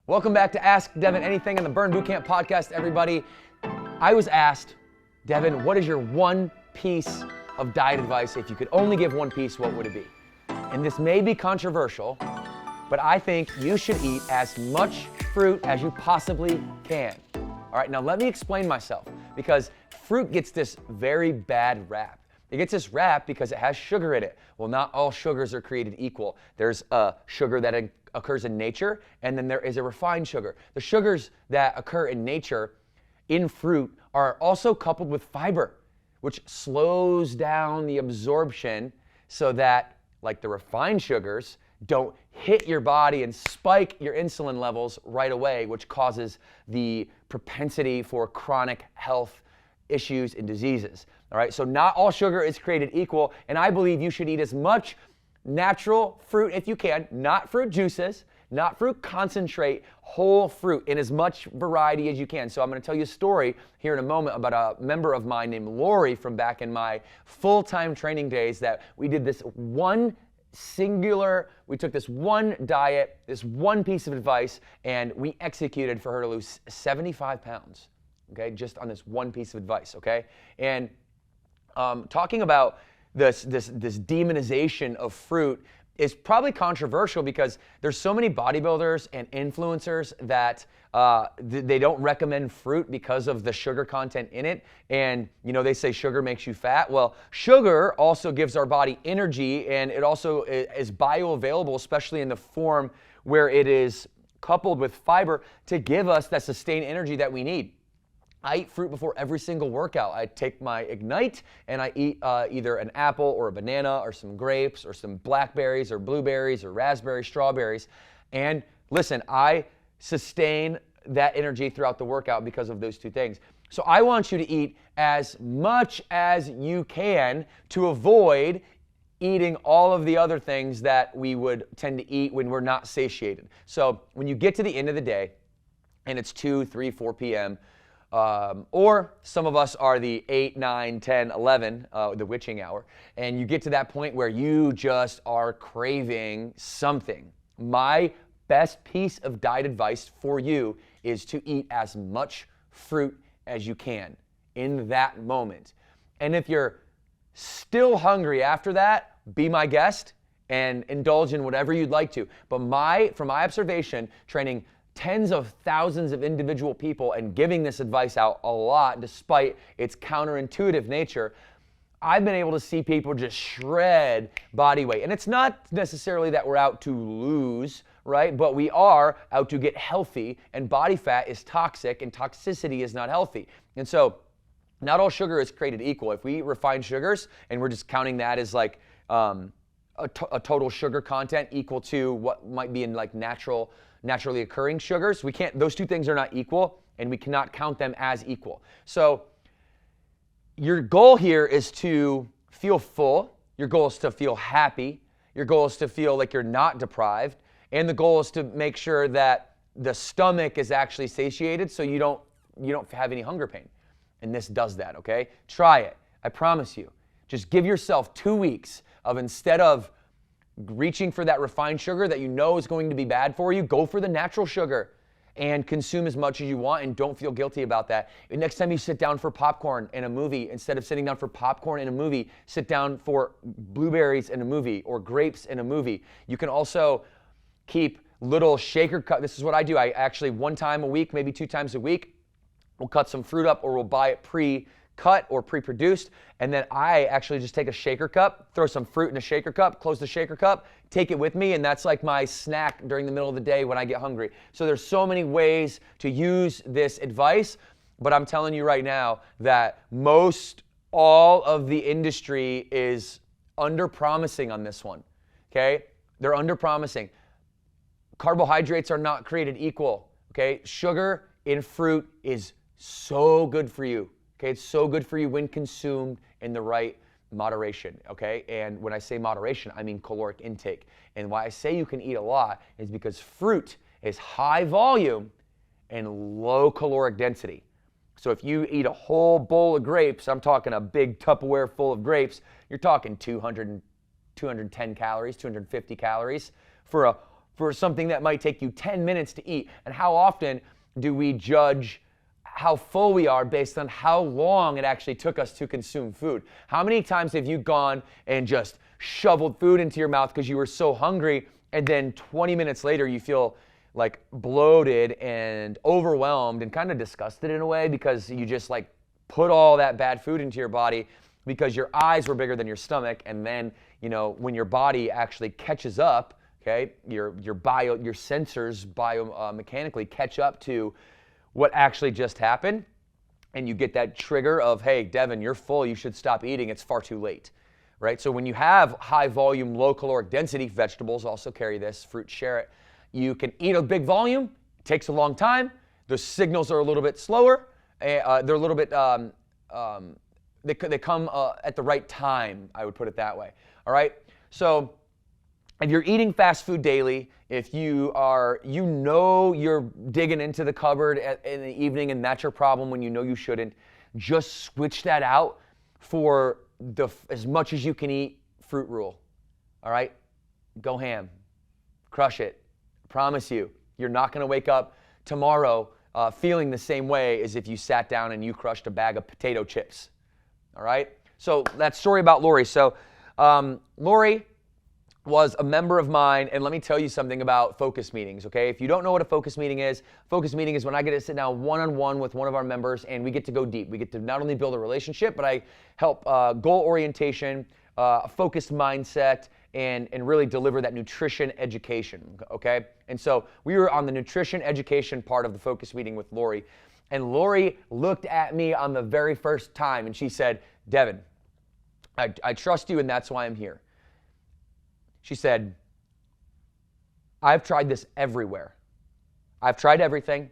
Welcome back to Ask Devan Anything in the Burn Bootcamp podcast, everybody. I was asked, Devan, what is your one piece of diet advice? If you could only give one piece, what would it be? And this may be controversial, but I think you should eat as much fruit as you possibly can. All right, now let me explain myself, because fruit gets this very bad rap. It gets this rap because it has sugar in it. Well, not all sugars are created equal. There's a sugar that occurs in nature, and then there is a refined sugar. The sugars that occur in nature, in fruit, are also coupled with fiber, which slows down the absorption so that, like the refined sugars, don't hit your body and spike your insulin levels right away, which causes the propensity for chronic health issues and diseases. All right, so not all sugar is created equal, and I believe you should eat as much natural fruit if you can, not fruit juices, not fruit concentrate, whole fruit in as much variety as you can. So I'm going to tell you a story here in a moment about a member of mine named Lori from back in my full-time training days, that we did this one singular, we took this one diet, this one piece of advice, and we executed for her to lose 75 pounds, okay, just on this one piece of advice, okay? And talking about this demonization of fruit is probably controversial because there's so many bodybuilders and influencers that they don't recommend fruit because of the sugar content in it. And, you know, they say sugar makes you fat. Well, sugar also gives our body energy, and it also is bioavailable, especially in the form where it is coupled with fiber to give us that sustained energy that we need. I eat fruit before every single workout. I take my Ignite and I eat either an apple or a banana or some grapes or some blackberries or blueberries or raspberries, strawberries. And listen, I sustain that energy throughout the workout because of those two things. So I want you to eat as much as you can to avoid eating all of the other things that we would tend to eat when we're not satiated. So when you get to the end of the day and it's 2, 3, 4 p.m., or some of us are the 8, 9, 10, 11, the witching hour, and you get to that point where you just are craving something. My best piece of diet advice for you is to eat as much fruit as you can in that moment. And if you're still hungry after that, be my guest and indulge in whatever you'd like to. But from my observation, training tens of thousands of individual people and giving this advice out a lot despite its counterintuitive nature, I've been able to see people just shred body weight. And it's not necessarily that we're out to lose, right? But we are out to get healthy, and body fat is toxic and toxicity is not healthy. And so not all sugar is created equal. If we eat refined sugars and we're just counting that as like a total sugar content equal to what might be in like naturally occurring sugars, those two things are not equal, and we cannot count them as equal. So your goal here is to feel full. Your goal is to feel happy. Your goal is to feel like you're not deprived. And the goal is to make sure that the stomach is actually satiated so you don't have any hunger pain. And this does that, okay? Try it. I promise you. Just give yourself 2 weeks of, instead of reaching for that refined sugar that you know is going to be bad for you, go for the natural sugar and consume as much as you want, and don't feel guilty about that. And next time you sit down for popcorn in a movie, instead of sitting down for popcorn in a movie, sit down for blueberries in a movie or grapes in a movie. You can also keep little shaker cup. This is what I do. I actually, 1 time a week, maybe 2 times a week, we'll cut some fruit up, or we'll buy it pre-cut or pre-produced, and then I actually just take a shaker cup, throw some fruit in a shaker cup, close the shaker cup, take it with me, and that's like my snack during the middle of the day when I get hungry. So there's so many ways to use this advice, but I'm telling you right now that all of the industry is under-promising on this one, okay? They're under-promising. Carbohydrates are not created equal, okay? Sugar in fruit is so good for you. Okay, it's so good for you when consumed in the right moderation, okay? And when I say moderation, I mean caloric intake. And why I say you can eat a lot is because fruit is high volume and low caloric density. So if you eat a whole bowl of grapes, I'm talking a big Tupperware full of grapes, you're talking 210 calories, 250 calories. For for something that might take you 10 minutes to eat? And how often do we judge how full we are based on how long it actually took us to consume food? How many times have you gone and just shoveled food into your mouth because you were so hungry, and then 20 minutes later you feel like bloated and overwhelmed and kind of disgusted in a way because you just like put all that bad food into your body because your eyes were bigger than your stomach, and then, you know, when your body actually catches up, okay, your sensors mechanically catch up to what actually just happened, and you get that trigger of, hey, Devin, you're full, you should stop eating, it's far too late, right? So when you have high volume, low caloric density, vegetables also carry this, fruit share it, you can eat a big volume, it takes a long time, the signals are a little bit slower, they're a little bit, they come at the right time, I would put it that way, all right? So if you're eating fast food daily, if you are, you know you're digging into the cupboard in the evening and that's your problem when you know you shouldn't, just switch that out for as much as you can eat fruit rule, all right? Go ham, crush it. Promise you, you're not gonna wake up tomorrow feeling the same way as if you sat down and you crushed a bag of potato chips, all right? So that story about Lori. So Lori was a member of mine, and let me tell you something about focus meetings, okay? If you don't know what a focus meeting is when I get to sit down one-on-one with one of our members and we get to go deep. We get to not only build a relationship, but I help goal orientation, a focused mindset, and really deliver that nutrition education, okay? And so we were on the nutrition education part of the focus meeting with Lori, and Lori looked at me on the very first time and she said, Devin, I trust you and that's why I'm here. She said, I've tried this everywhere. I've tried everything,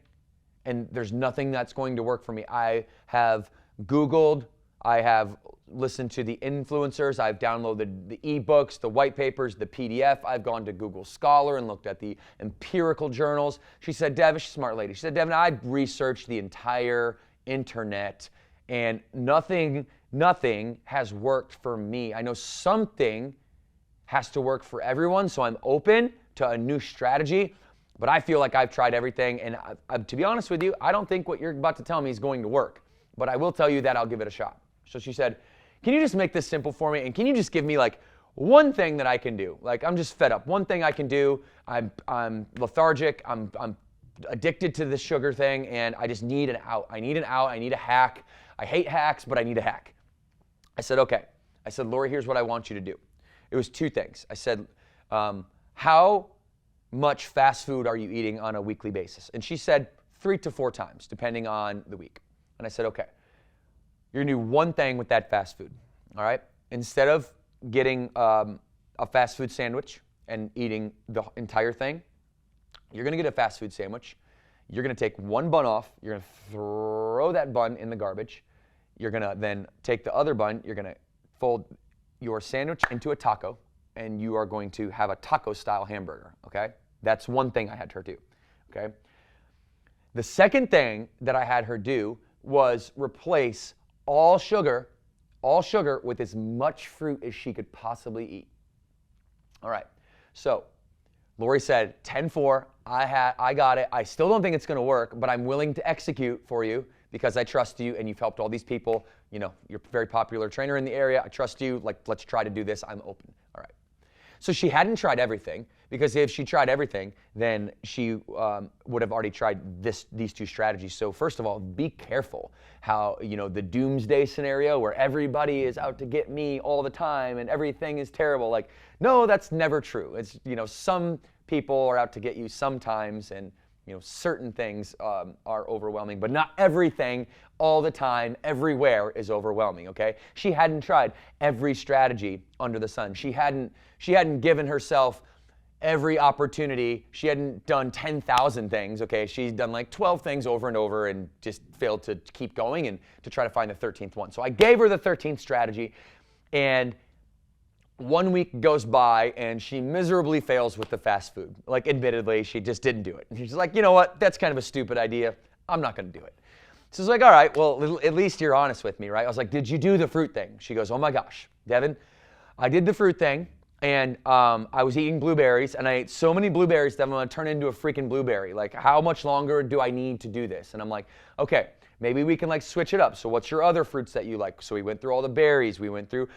and there's nothing that's going to work for me. I have Googled, I have listened to the influencers, I've downloaded the ebooks, the white papers, the PDF, I've gone to Google Scholar and looked at the empirical journals. She said, Devin, she's a smart lady. She said, Devin, I've researched the entire internet, and nothing has worked for me. I know something has to work for everyone, so I'm open to a new strategy, but I feel like I've tried everything, and to be honest with you, I don't think what you're about to tell me is going to work, but I will tell you that I'll give it a shot. So she said, can you just make this simple for me, and can you just give me like one thing that I can do? Like, I'm just fed up. One thing I can do, I'm lethargic, I'm addicted to this sugar thing, and I just need an out. I need an out, I need a hack. I hate hacks, but I need a hack. I said, okay. I said, Lori, here's what I want you to do. It was two things. I said, how much fast food are you eating on a weekly basis? And she said 3 to 4 times, depending on the week. And I said, okay, you're gonna do one thing with that fast food, all right? Instead of getting a fast food sandwich and eating the entire thing, you're gonna get a fast food sandwich. You're gonna take one bun off. You're gonna throw that bun in the garbage. You're gonna then take the other bun. You're gonna fold your sandwich into a taco, and you are going to have a taco-style hamburger, okay? That's one thing I had her do, okay? The second thing that I had her do was replace all sugar with as much fruit as she could possibly eat. All right, so Lori said, 10-4, I got it. I still don't think it's gonna work, but I'm willing to execute for you because I trust you and you've helped all these people. You know, you're a very popular trainer in the area. I trust you. Like, let's try to do this. I'm open. All right. So she hadn't tried everything, because if she tried everything, then she would have already tried these two strategies. So first of all, be careful how, you know, the doomsday scenario where everybody is out to get me all the time and everything is terrible. Like, no, that's never true. It's, you know, some people are out to get you sometimes, and you know, certain things are overwhelming, but not everything all the time, everywhere is overwhelming, okay? She hadn't tried every strategy under the sun. She hadn't given herself every opportunity. She hadn't done 10,000 things, okay? She's done like 12 things over and over and just failed to keep going and to try to find the 13th one. So I gave her the 13th strategy, and 1 week goes by and she miserably fails with the fast food. Like, admittedly, she just didn't do it. And she's like, you know what? That's kind of a stupid idea. I'm not going to do it. So I was like, all right, well, at least you're honest with me, right? I was like, did you do the fruit thing? She goes, oh my gosh, Devin, I did the fruit thing. And I was eating blueberries, and I ate so many blueberries that I'm gonna turn into a freaking blueberry. Like, how much longer do I need to do this? And I'm like, okay, maybe we can like switch it up. So what's your other fruits that you like? So we went through all the berries, we went through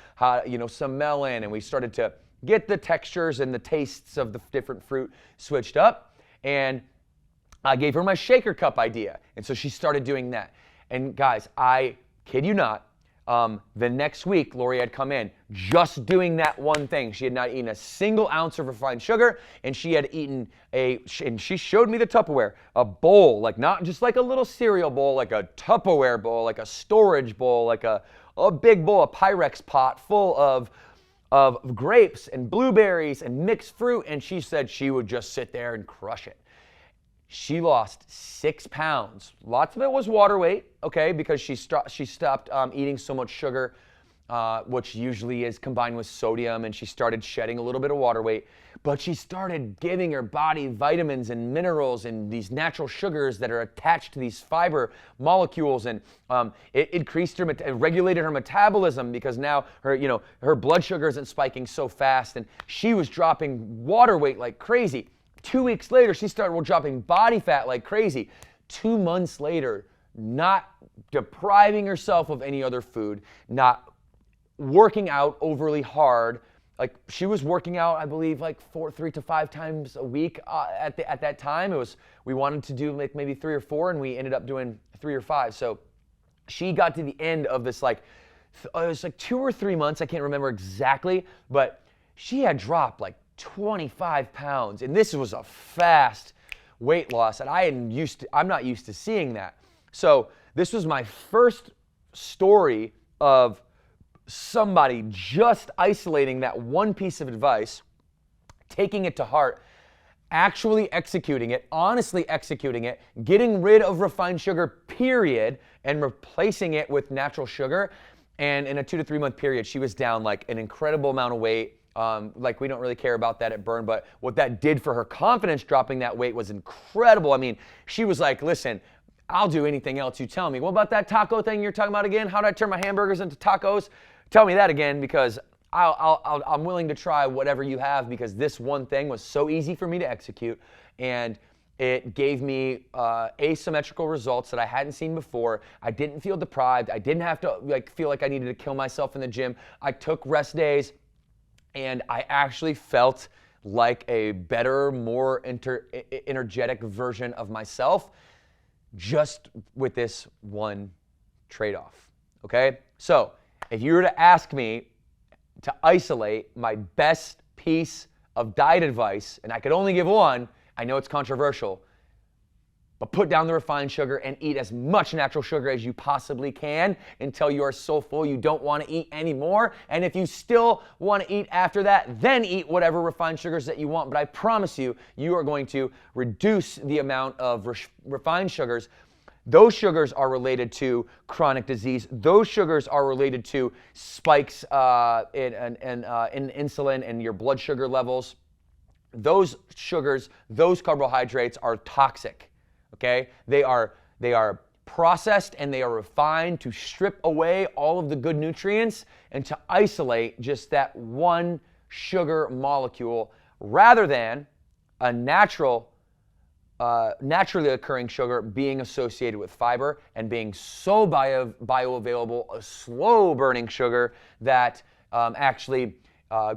some melon, and we started to get the textures and the tastes of the different fruit switched up. And I gave her my shaker cup idea. And so she started doing that. And guys, I kid you not, the next week, Lori had come in just doing that one thing. She had not eaten a single ounce of refined sugar, and she had eaten and she showed me the Tupperware, a bowl, like not just like a little cereal bowl, like a Tupperware bowl, like a storage bowl, like a big bowl, a Pyrex pot full of grapes and blueberries and mixed fruit, and she said she would just sit there and crush it. She lost 6 pounds. Lots of it was water weight, okay, because she stopped eating so much sugar, which usually is combined with sodium, and she started shedding a little bit of water weight. But she started giving her body vitamins and minerals and these natural sugars that are attached to these fiber molecules, and it increased it regulated her metabolism, because now her blood sugar isn't spiking so fast, and she was dropping water weight like crazy. 2 weeks later, she started dropping body fat like crazy. 2 months later, not depriving herself of any other food, not working out overly hard. Like, she was working out, I believe, like 3 to 5 times a week at that time. We wanted to do like maybe 3 or 4, and we ended up doing 3 or 5. So she got to the end of this, like, it was like 2 or 3 months. I can't remember exactly, but she had dropped like 25 pounds, and this was a fast weight loss, and I'm not used to seeing that. So this was my first story of somebody just isolating that one piece of advice, taking it to heart, actually executing it, honestly executing it, getting rid of refined sugar, period, and replacing it with natural sugar. And in a 2 to 3 month period, she was down like an incredible amount of weight. Like, we don't really care about that at Burn, but what that did for her confidence dropping that weight was incredible. I mean, she was like, listen, I'll do anything else you tell me. What about that taco thing you're talking about again? How do I turn my hamburgers into tacos? Tell me that again, because I'm willing to try whatever you have, because this one thing was so easy for me to execute, and it gave me asymmetrical results that I hadn't seen before. I didn't feel deprived. I didn't have to feel like I needed to kill myself in the gym. I took rest days, and I actually felt like a better, more energetic version of myself, just with this one trade-off, okay? So if you were to ask me to isolate my best piece of diet advice, and I could only give one, I know it's controversial, but put down the refined sugar and eat as much natural sugar as you possibly can until you are so full you don't want to eat anymore. And if you still want to eat after that, then eat whatever refined sugars that you want. But I promise you, you are going to reduce the amount of refined sugars. Those sugars are related to chronic disease. Those sugars are related to spikes in insulin and your blood sugar levels. Those sugars, those carbohydrates are toxic. Okay, they are processed and they are refined to strip away all of the good nutrients and to isolate just that one sugar molecule, rather than a naturally occurring sugar being associated with fiber and being so bioavailable, a slow burning sugar that actually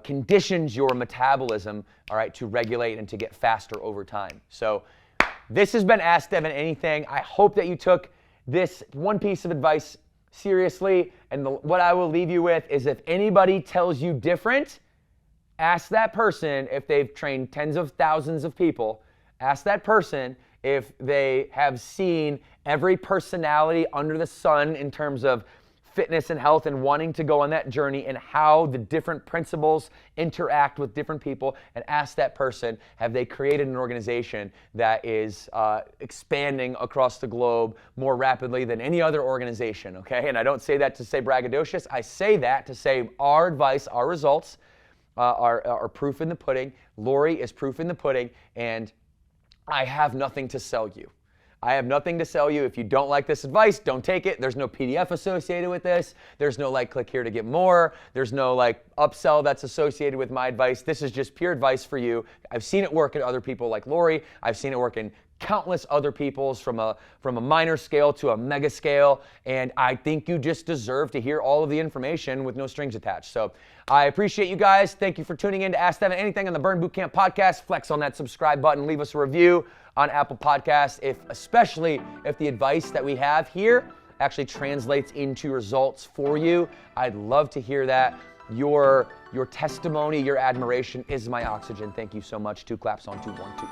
conditions your metabolism, all right, to regulate and to get faster over time. So this has been Ask Devan Anything. I hope that you took this one piece of advice seriously. And what I will leave you with is, if anybody tells you different, ask that person if they've trained tens of thousands of people. Ask that person if they have seen every personality under the sun in terms of fitness and health and wanting to go on that journey, and how the different principles interact with different people. And ask that person, have they created an organization that is expanding across the globe more rapidly than any other organization, okay? And I don't say that to say braggadocious. I say that to say our advice, our results are proof in the pudding. Lori is proof in the pudding, and I have nothing to sell you. I have nothing to sell you. If you don't like this advice, don't take it. There's no PDF associated with this. There's no like click here to get more. There's no like upsell that's associated with my advice. This is just pure advice for you. I've seen it work in other people like Lori. I've seen it work in countless other people's from a minor scale to a mega scale, and I think you just deserve to hear all of the information with no strings attached. So I appreciate you guys. Thank you for tuning in to Ask Devan Anything on the Burn Bootcamp podcast. Flex on that subscribe button. Leave us a review on Apple Podcasts, especially if the advice that we have here actually translates into results for you. I'd love to hear that. Your testimony, your admiration is my oxygen. Thank you so much. 2 claps on 2, 1, 2.